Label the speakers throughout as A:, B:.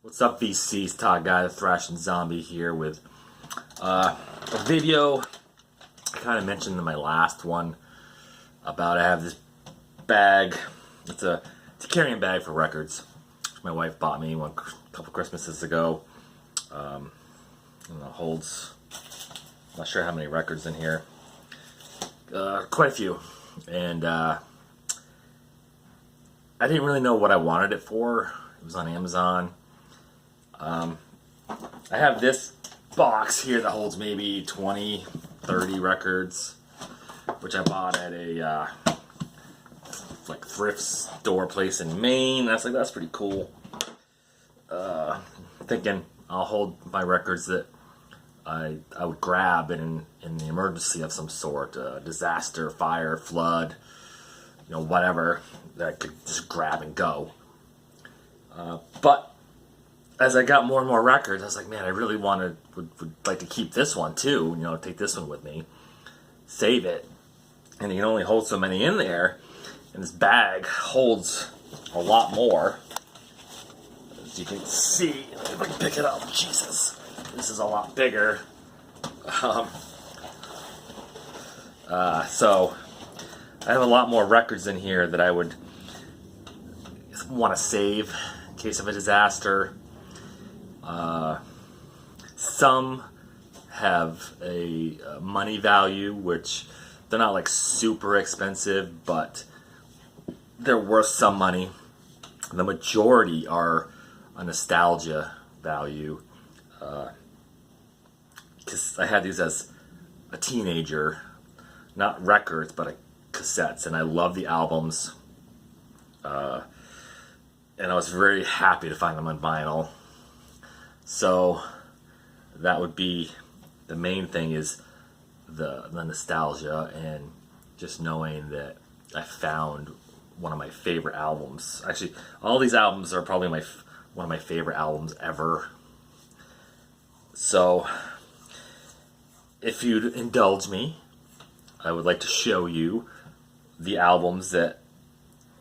A: What's up, VCs? Todd Guy, the Thrash and Zombie here with a video. I kind of mentioned in my last one about I have this bag. It's a carrying bag for records. My wife bought me one a couple Christmases ago. Holds, I'm not sure how many records in here. Quite a few. And I didn't really know what I wanted it for. It was on Amazon. I have this box here that holds maybe 20, 30 records, which I bought at a thrift store place in Maine. That's pretty cool. Thinking I'll hold my records that I would grab in the emergency of some sort, disaster, fire, flood, whatever, that I could just grab and go. But as I got more and more records, I was like, man, I really would like to keep this one too. Take this one with me, save it, and you can only hold so many in there. And this bag holds a lot more, as you can see. If I can pick it up, Jesus, this is a lot bigger. So I have a lot more records in here that I would want to save in case of a disaster. Some have a money value, which they're not like super expensive, but they're worth some money. The majority are a nostalgia value, because I had these as a teenager, not records, but cassettes, and I love the albums, and I was very happy to find them on vinyl. So that would be the main thing, is the nostalgia, and just knowing that I found one of my favorite albums. Actually, all these albums are probably one of my favorite albums ever. So if you'd indulge me, I would like to show you the albums that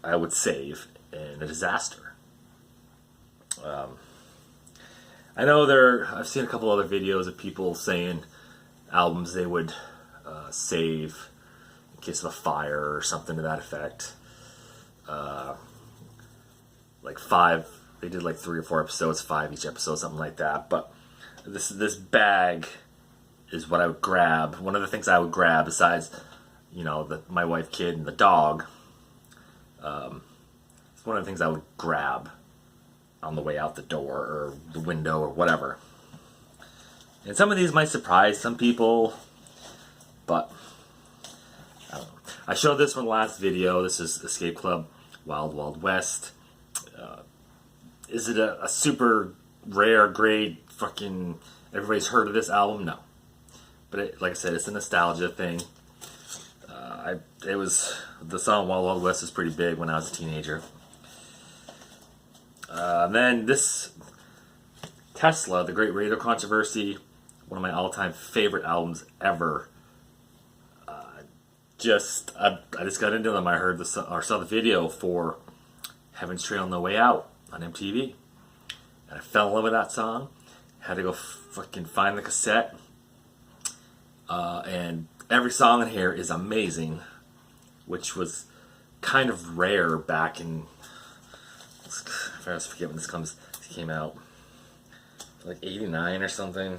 A: I would save in a disaster. I know I've seen a couple other videos of people saying albums they would save in case of a fire or something to that effect. They did 3 or 4 episodes, 5 each episode, something like that. But this bag is what I would grab. One of the things I would grab, besides my wife, kid, and the dog, it's one of the things I would grab on the way out the door or the window or whatever. And some of these might surprise some people, but I don't know. I showed this one last video. This is Escape Club Wild Wild West. Is it a super rare, great, fucking everybody's heard of this album? No. But like I said, it's a nostalgia thing. The song Wild Wild West was pretty big when I was a teenager. Then this Tesla, The Great Radio Controversy, one of my all-time favorite albums ever. I just got into them. I heard saw the video for Heaven's Trail on the Way Out on MTV, and I fell in love with that song. Had to go fucking find the cassette, and every song in here is amazing, which was kind of rare back in, I always forget when this came out, 89 or something.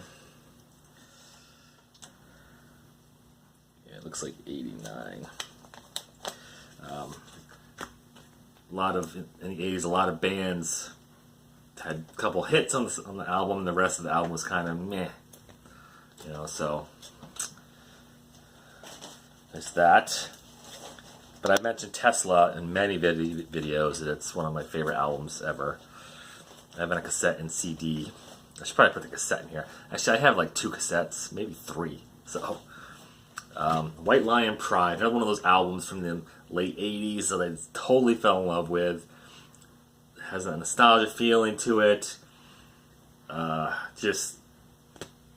A: Yeah, it looks like 89. In the 80s, a lot of bands had a couple hits on the album, and the rest of the album was kind of meh. So there's that. But I mentioned Tesla in many videos that it's one of my favorite albums ever. I have it on a cassette and CD. I should probably put the cassette in here. Actually, I have 2 cassettes, maybe 3. So, White Lion Pride, another one of those albums from the late 80s that I totally fell in love with. It has a nostalgia feeling to it. Just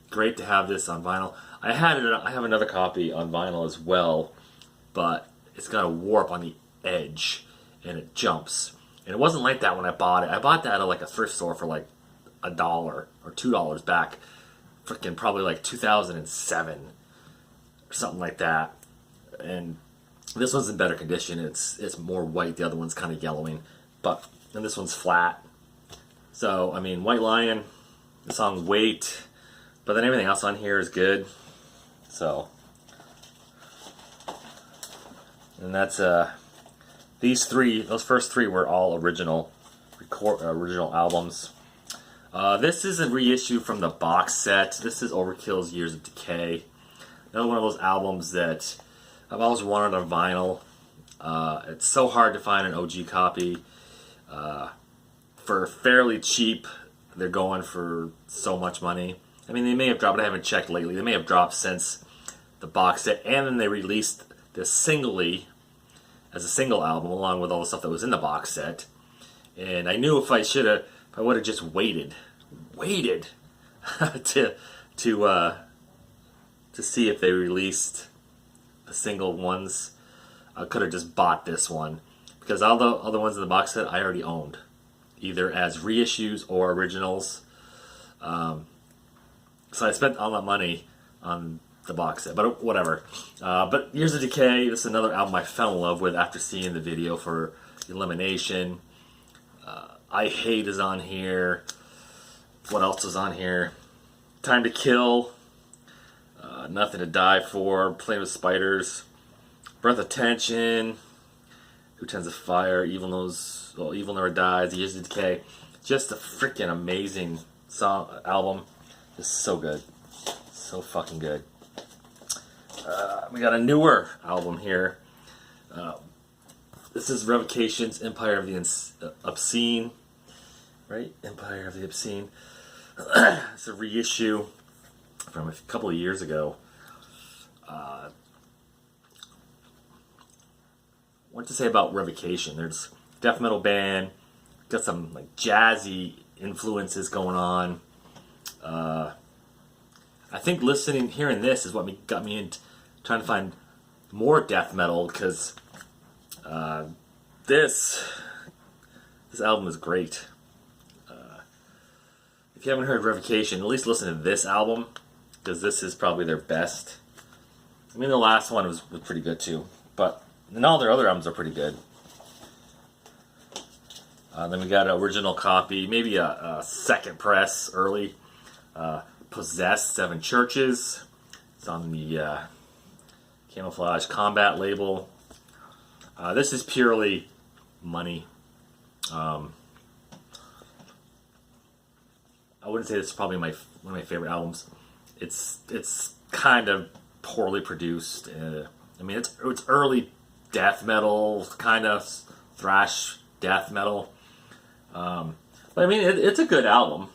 A: great to have this on vinyl. I have another copy on vinyl as well, but it's got a warp on the edge, and it jumps. And it wasn't like that when I bought it. I bought that at a thrift store for $1 or $2 back, freaking probably like 2007 or something like that. And this one's in better condition. It's more white. The other one's kind of yellowing, and this one's flat. So I mean, White Lion, the song Wait, but then everything else on here is good. So, and that's those first three were all original albums. This is a reissue from the box set. This is Overkill's Years of Decay. Another one of those albums that I've always wanted on vinyl. It's so hard to find an OG copy. For fairly cheap, they're going for so much money. I mean, they may have dropped, I haven't checked lately, they may have dropped since the box set, and then they released this singly, as a single album, along with all the stuff that was in the box set. And I knew if I would have just waited to see if they released the single ones, I could have just bought this one, because all the other ones in the box set I already owned, either as reissues or originals. So I spent all that money on the box set, but whatever. But Years of Decay, this is another album I fell in love with after seeing the video for Elimination. I Hate is on here. What else is on here? Time to Kill. Nothing to Die For. Playing with Spiders. Breath of Tension. Who Tends a Fire. Evil Never Dies. Years of Decay. Just a freaking amazing album. This is so good. So fucking good. We got a newer album here. This is Revocation's Empire of the Obscene. Right? Empire of the Obscene. It's a reissue from a couple of years ago. What to say about Revocation? There's a death metal band, got some like jazzy influences going on. I think hearing this is what got me into trying to find more death metal, because this album is great. If you haven't heard Revocation, at least listen to this album, because this is probably their best. I mean, the last one was pretty good too, but and all their other albums are pretty good. Then we got an original copy, maybe a second press, early. Possessed, Seven Churches. It's on the Camouflage Combat label. This is purely money. I wouldn't say this is probably one of my favorite albums. It's kind of poorly produced. I mean, it's early death metal, kind of thrash death metal. But I mean, it's a good album.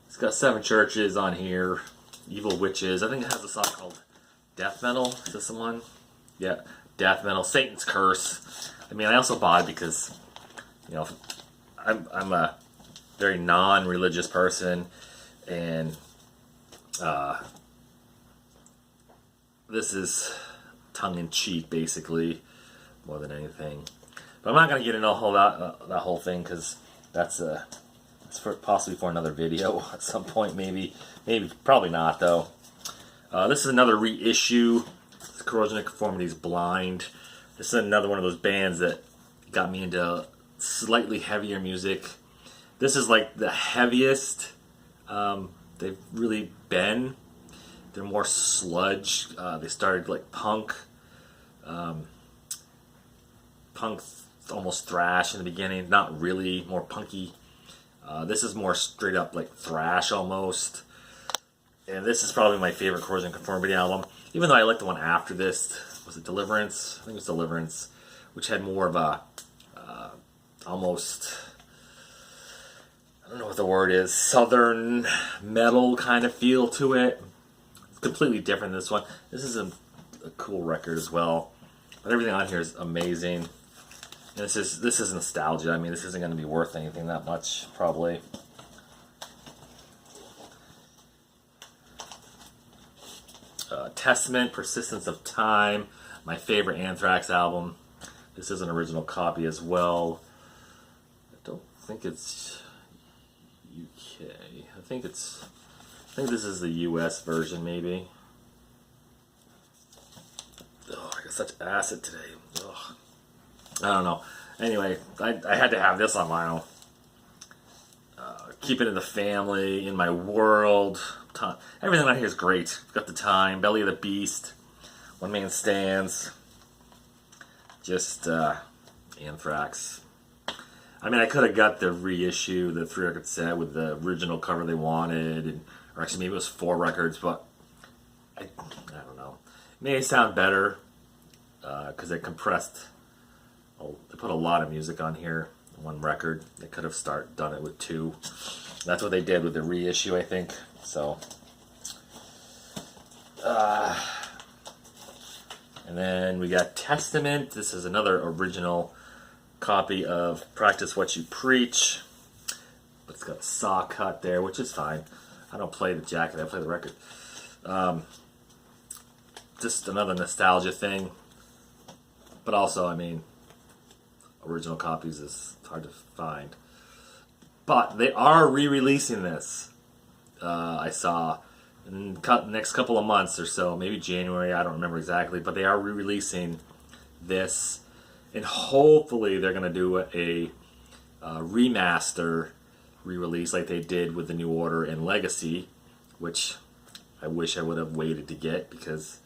A: It's got Seven Churches on here, Evil Witches. I think it has a song called Death Metal. Is this the one? Yeah, Death Metal. Satan's Curse. I mean, I also bought it because, you know, I'm a very non-religious person, and this is tongue-in-cheek, basically, more than anything. But I'm not going to get into that whole thing, because that's possibly for another video at some point, maybe, probably not, though. This is another reissue. Corrosion of Conformity's Blind. This is another one of those bands that got me into slightly heavier music. This is like the heaviest they've really been. They're more sludge. They started like punk. Punk, almost thrash in the beginning. Not really, more punky. This is more straight up like thrash almost. And this is probably my favorite Corrosion of Conformity album. Even though I like the one after this. Was it Deliverance? I think it was Deliverance. Which had more of a almost, I don't know what the word is, southern metal kind of feel to it. It's completely different than this one. This is a cool record as well. But everything on here is amazing. And this is nostalgia. I mean, this isn't going to be worth anything that much, probably. Testament, Persistence of Time, my favorite Anthrax album. This is an original copy as well. I don't think it's UK. I think this is the US version, maybe. Oh, I got such acid today. Ugh. I don't know. Anyway, I had to have this on vinyl. Keep it in the family, in my world. Everything out here is great. Got the Time, Belly of the Beast, One Man Stands. Just Anthrax. I mean, I could have got the reissue, the 3-record set with the original cover they wanted, or actually maybe it was 4 records, but I don't know. It may sound better because they compressed. They put a lot of music on here, 1 record. They could have done it with 2. That's what they did with the reissue, I think. So, and then we got Testament. This is another original copy of Practice What You Preach. It's got a saw cut there, which is fine. I don't play the jacket, I play the record. Just another nostalgia thing. But also, I mean, original copies is hard to find. But they are re-releasing this. I saw in the next couple of months or so, maybe January, I don't remember exactly, but they are re-releasing this. And hopefully they're going to do a remaster re-release like they did with the New Order and Legacy, which I wish I would have waited to get because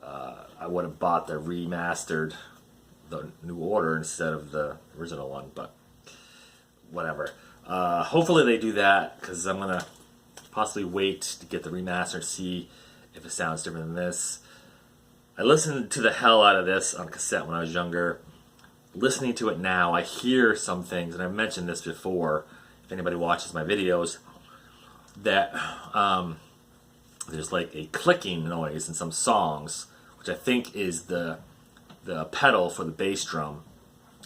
A: I would have bought the remastered, the New Order instead of the original one, but whatever. Hopefully they do that because I'm going to possibly wait to get the remaster and see if it sounds different than this. I listened to the hell out of this on cassette when I was younger. Listening to it now, I hear some things, and I've mentioned this before, if anybody watches my videos, that there's like a clicking noise in some songs, which I think is the pedal for the bass drum.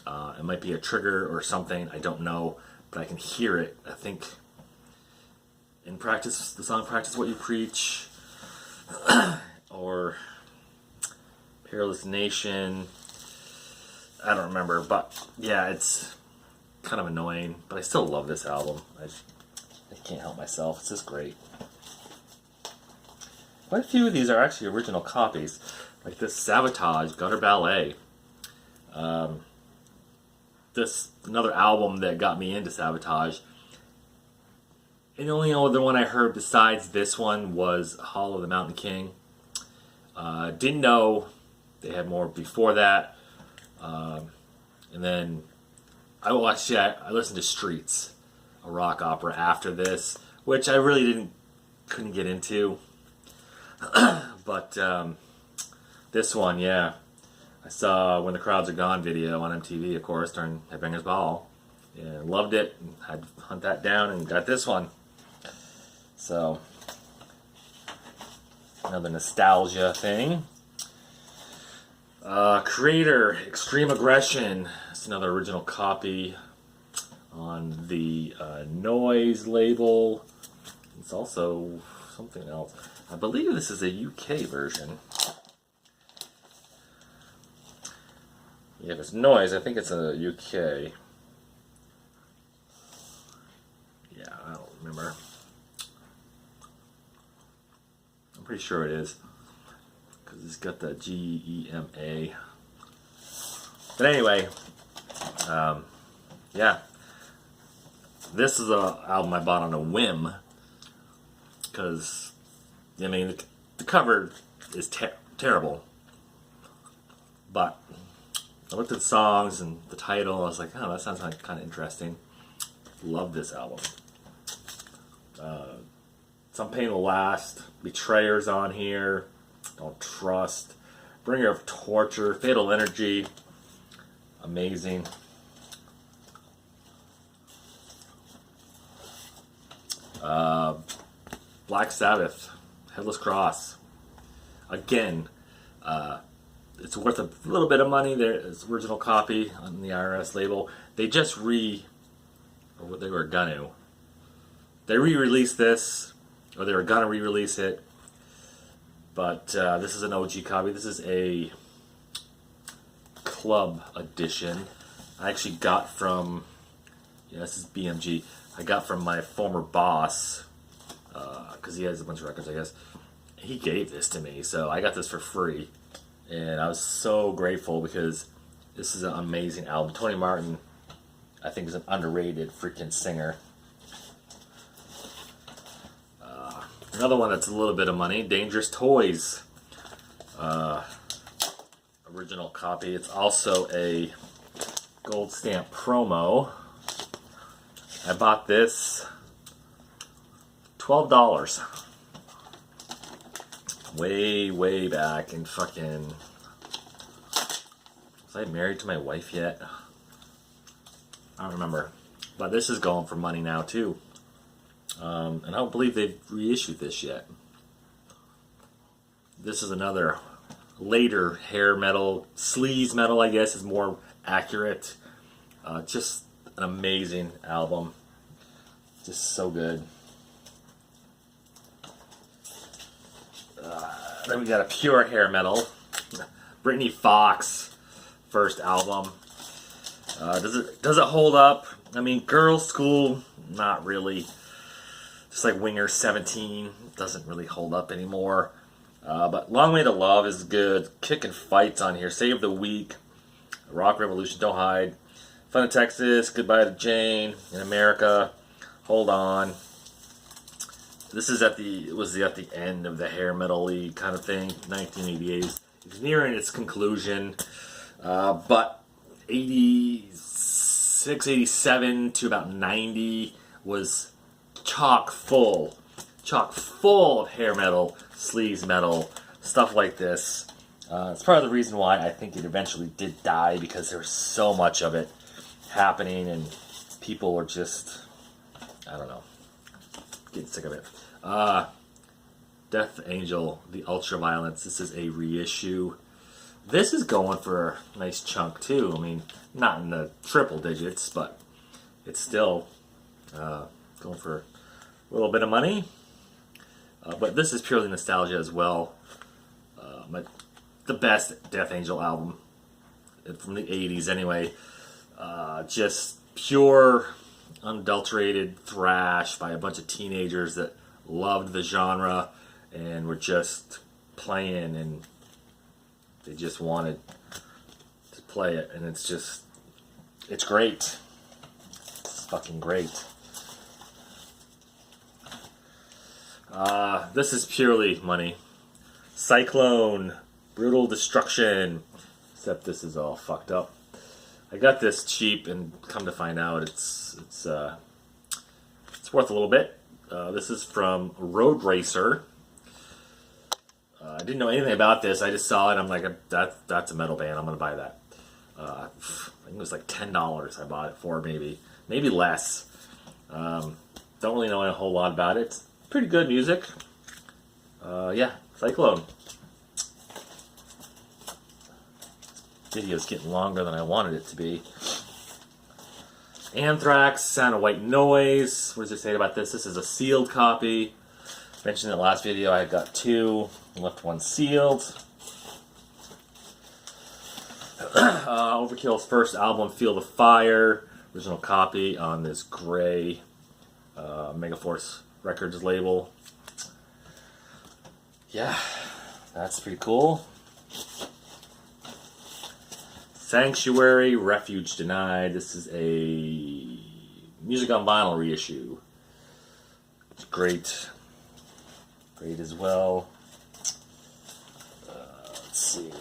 A: It might be a trigger or something, I don't know, but I can hear it. I think in the song Practice What You Preach, or Peerless Nation, I don't remember, but yeah, it's kind of annoying, but I still love this album. I can't help myself. It's just great. Quite a few of these are actually original copies, like this Sabotage, Gutter Ballet. This another album that got me into Sabotage. And the only other one I heard besides this one was Hall of the Mountain King. Didn't know they had more before that. And then I listened to Streets, a rock opera after this, which I really couldn't get into. But this one, yeah, I saw When the Crowds Are Gone video on MTV, of course, during Headbangers Ball. Yeah, loved it. Had to hunt that down and got this one. So another nostalgia thing. Creator, Extreme Aggression. It's another original copy on the Noise label. It's also something else. I believe this is a UK version. Yeah, if it's Noise, I think it's a UK. Yeah, I don't remember. I'm pretty sure it is, because it's got the GEMA. But anyway, yeah, this is an album I bought on a whim, because, I mean, the cover is terrible, but I looked at the songs and the title, I was like, oh, that sounds like kind of interesting. Love this album. Some Pain Will Last, Betrayer's on here, Don't Trust, Bringer of Torture, Fatal Energy, amazing. Black Sabbath, Headless Cross. Again, it's worth a little bit of money. There's original copy on the IRS label. They just re-released this, or they were gonna re-release it, but this is an OG copy. This is a club edition. I actually got from, yeah, this is BMG. I got from my former boss, because he has a bunch of records, I guess. He gave this to me, so I got this for free. And I was so grateful because this is an amazing album. Tony Martin, I think, is an underrated freaking singer. Another one that's a little bit of money, Dangerous Toys. Original copy. It's also a gold stamp promo. I bought this $12. Way back in fucking... Was I married to my wife yet? I don't remember. But this is going for money now too. And I don't believe they've reissued this yet. This is another later hair metal, sleaze metal, I guess is more accurate. Just an amazing album. Just so good. Then we got a pure hair metal. Britney Fox, first album. Does it hold up? I mean, Girls' School, not really. Just like Winger 17, doesn't really hold up anymore. But Long Way to Love is good. Kicking Fights on here. Save the Week. Rock Revolution, Don't Hide. Fun in Texas, Goodbye to Jane. In America, Hold On. This is at the end of the hair metal-y kind of thing, 1988. It's nearing its conclusion, but 86, 87 to about 90 was chock full of hair metal, sleaze metal, stuff like this. It's part of the reason why I think it eventually did die, because there was so much of it happening and people were just, I don't know, getting sick of it. Death Angel, The Ultraviolence. This is a reissue. This is going for a nice chunk too. I mean, not in the triple digits, but it's still going for a little bit of money. But this is purely nostalgia as well. The best Death Angel album from the 80s anyway. Just pure, unadulterated thrash by a bunch of teenagers that loved the genre and were just playing, and they just wanted to play it, and it's great. It's fucking great. This is purely money. Cyclone, Brutal Destruction, except this is all fucked up. I got this cheap, and come to find out, it's worth a little bit. This is from Road Racer. I didn't know anything about this. I just saw it. I'm like, that's a metal band. I'm gonna buy that. I think it was like $10. I bought it for maybe less. Don't really know a whole lot about it. It's pretty good music. Yeah, Cyclone. Video's getting longer than I wanted it to be. Anthrax, Sound of White Noise. What does it say about this? This is a sealed copy. Mentioned in the last video, I got two, left one sealed. Overkill's first album, Feel the Fire. Original copy on this gray Megaforce Records label. Yeah, that's pretty cool. Sanctuary, Refuge Denied. This is a Music on Vinyl reissue. It's great. Great as well. Let's see.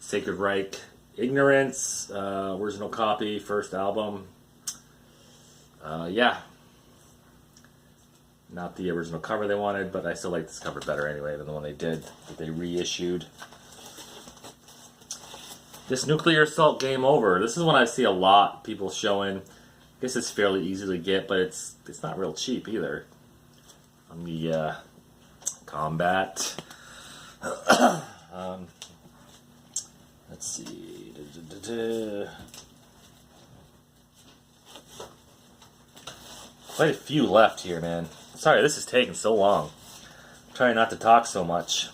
A: Sacred Reich, Ignorance. Original copy, first album. Yeah. Not the original cover they wanted, but I still like this cover better anyway than the one they did, that they reissued. This Nuclear Assault, Game Over. This is one I see a lot people showing. I guess it's fairly easy to get, but it's not real cheap either. On the Combat. Let's see. Quite a few left here, man. Sorry, this is taking so long. I'm trying not to talk so much.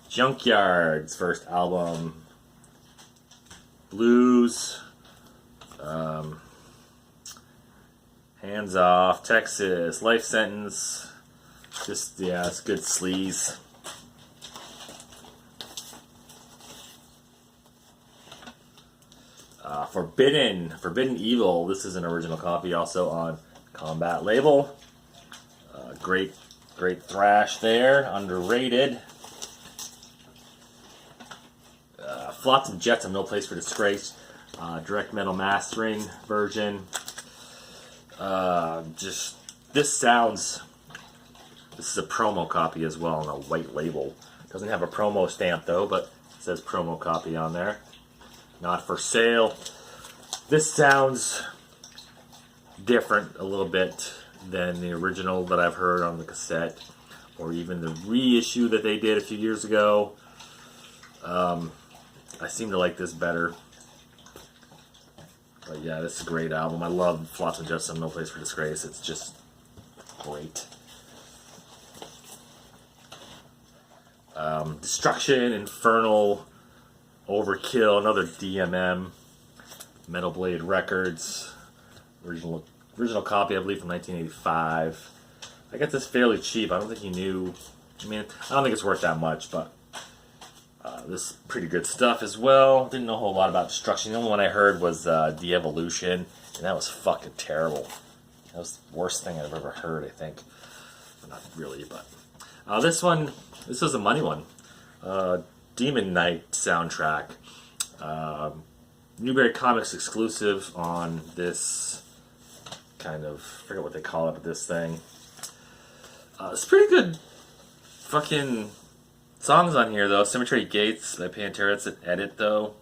A: Junkyard's first album. Blues. Hands Off, Texas, Life Sentence. Just, yeah, it's good sleaze. Forbidden Evil. This is an original copy, also on Combat label. Great thrash there, underrated. Flotsam Jetsam, No Place for Disgrace. Direct metal mastering version. This is a promo copy as well on a white label. Doesn't have a promo stamp though, but it says promo copy on there. Not for sale. This sounds different a little bit than the original that I've heard on the cassette, or even the reissue that they did a few years ago. I seem to like this better. But yeah, this is a great album. I love Flotsam Jetsam, No Place for Disgrace. It's just great. Destruction, Infernal, Overkill, another DMM, Metal Blade Records, original copy, I believe, from 1985. I got this fairly cheap. I don't think he knew. I mean, I don't think it's worth that much, but this is pretty good stuff as well. Didn't know a whole lot about Destruction. The only one I heard was De-Evolution, and that was fucking terrible. That was the worst thing I've ever heard, I think. Not really, but this was a money one. Demon Knight soundtrack. Newberry Comics exclusive on this kind of, I forget what they call it, but this thing. It's pretty good fucking songs on here, though. Cemetery Gates by Pantera. It's an edit, though.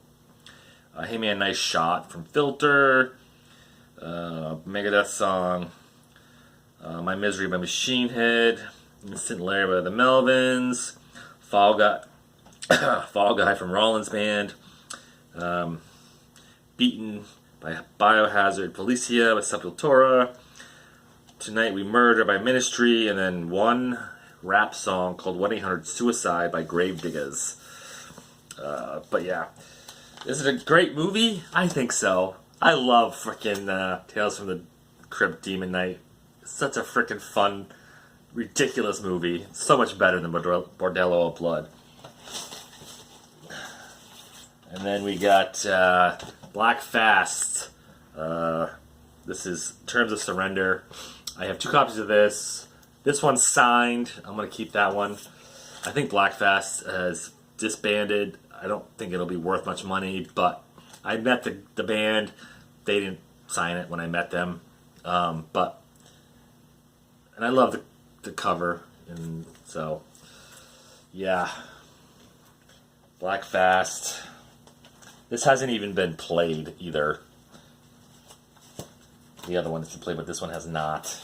A: Hey Man, Nice Shot from Filter. Megadeth song. My Misery by Machine Head. Instant Larry by the Melvins. Fall Guy from Rollins Band. Beaten by Biohazard. Policia by Sepultura. Tonight We Murder by Ministry. And then one rap song called 1-800-SUICIDE by Gravediggers. But yeah, is it a great movie? I think so. I love frickin' Tales from the Crypt Demon Knight. It's such a frickin' fun, ridiculous movie. It's so much better than Bordello of Blood. And then we got Black Fast. This is Terms of Surrender. I have 2 copies of this. This one's signed. I'm going to keep that one. I think Black Fast has disbanded. I don't think it'll be worth much money, but I met the band. They didn't sign it when I met them. And I love the cover. And so, yeah. Black Fast. This hasn't even been played either. The other one has been played, but this one has not.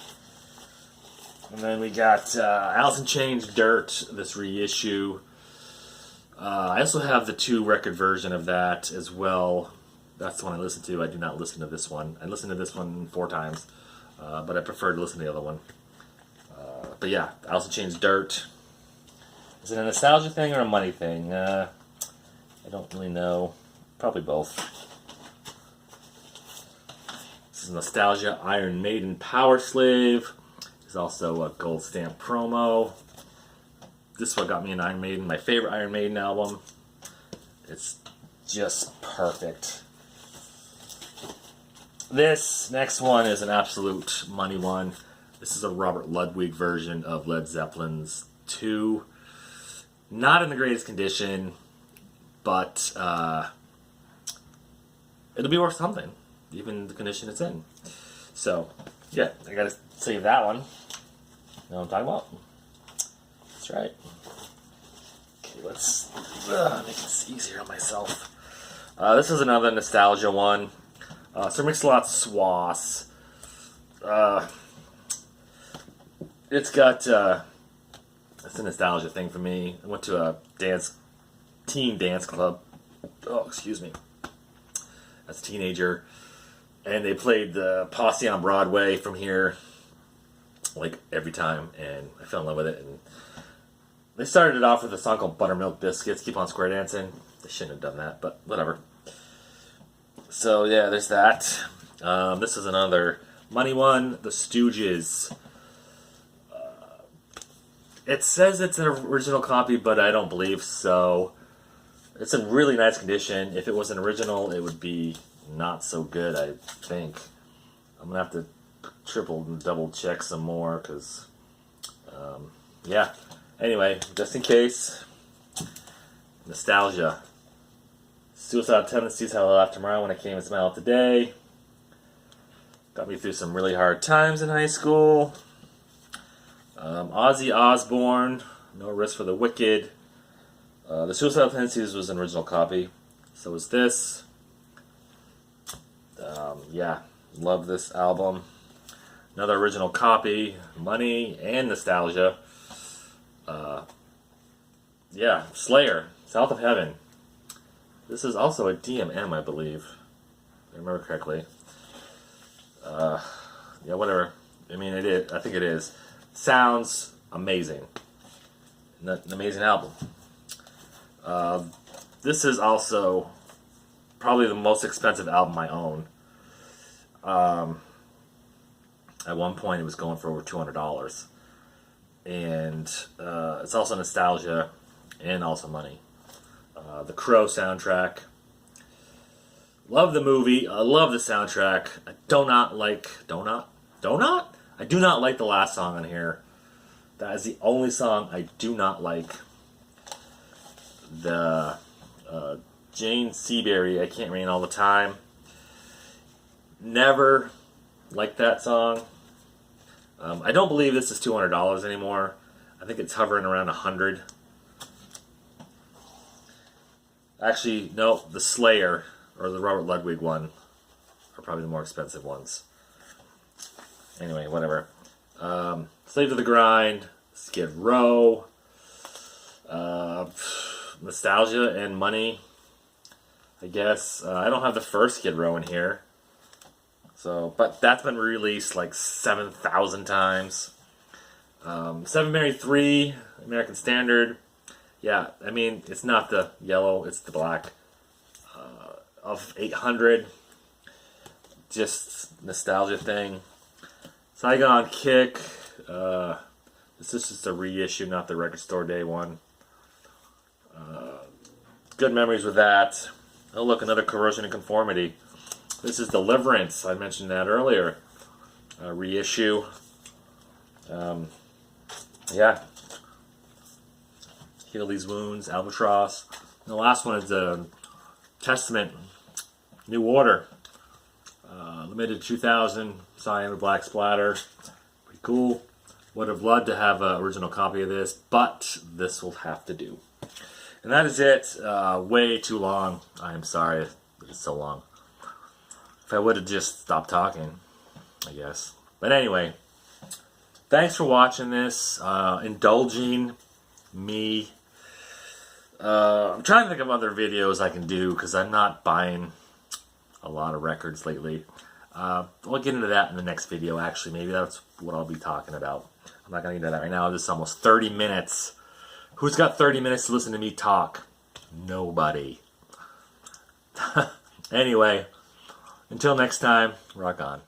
A: And then we got Alice in Chains Dirt, this reissue. I also have the 2-record version of that as well. That's the one I listen to. I do not listen to this one. I listened to this one 4 times, but I prefer to listen to the other one. But yeah, Alice in Chains Dirt. Is it a nostalgia thing or a money thing? I don't really know. Probably both. This is Nostalgia. Iron Maiden Power Slave. There's also a gold stamp promo. This is what got me an Iron Maiden. My favorite Iron Maiden album. It's just perfect. This next one is an absolute money one. This is a Robert Ludwig version of Led Zeppelin's 2. Not in the greatest condition, but it'll be worth something, even the condition it's in. So, yeah, I gotta save that one. You know what I'm talking about? That's right. Okay, let's make this easier on myself. This is another nostalgia one. Sir Mix-a-Lot Swass. It's got, it's a nostalgia thing for me. I went to a teen dance club. Oh, excuse me. As a teenager. And they played the Posse on Broadway from here, like, every time. And I fell in love with it. And they started it off with a song called Buttermilk Biscuits, Keep on Square Dancing. They shouldn't have done that, but whatever. So yeah, there's that. This is another money one, The Stooges. It says it's an original copy, but I don't believe so. It's in really nice condition. If it was an original, it would be not so good, I think. I'm going to have to triple and double check some more, because, yeah. Anyway, just in case, nostalgia. Suicidal Tendencies, How I Laugh Tomorrow When I Came and Smile Today. Got me through some really hard times in high school. Ozzy Osbourne, No Rest for the Wicked. The Suicidal Tendencies was an original copy. So was this. Yeah, love this album. Another original copy, Money and Nostalgia. Yeah, Slayer, South of Heaven. This is also a DMM, I believe. If I remember correctly. Yeah, whatever. I mean, it is. I think it is. Sounds amazing. An amazing album. This is also probably the most expensive album I own. At one point, it was going for over $200. And it's also nostalgia and also money. The Crow soundtrack. Love the movie. I love the soundtrack. I do not like the last song on here. That is the only song I do not like. The Jane Seabury, I Can't Rain All the Time. Never liked that song. I don't believe this is $200 anymore. I think it's hovering around $100. Actually, no, the Slayer or the Robert Ludwig one are probably the more expensive ones. Anyway, whatever. Slave to the Grind, Skid Row, Nostalgia and Money, I guess. I don't have the first Skid Row in here. So, but that's been released like 7,000 times. Seven Mary 3, American Standard. Yeah, I mean, it's not the yellow, it's the black. Of 800. Just nostalgia thing. Saigon Kick. This is just a reissue, not the Record Store Day one. Good memories with that. Oh, look, another Corrosion and Conformity. This is Deliverance. I mentioned that earlier. Reissue. Yeah. Heal These Wounds, Albatross. And the last one is Testament, New Order. Limited 2000, cyan with black splatter. Pretty cool. Would have loved to have an original copy of this, but this will have to do. And that is it. Way too long. I am sorry that it's so long. If I would have just stopped talking, I guess. But anyway, thanks for watching this. Indulging me. I'm trying to think of other videos I can do because I'm not buying a lot of records lately. We'll get into that in the next video, actually. Maybe that's what I'll be talking about. I'm not going to get into that right now. This is almost 30 minutes. Who's got 30 minutes to listen to me talk? Nobody. Anyway, until next time, rock on.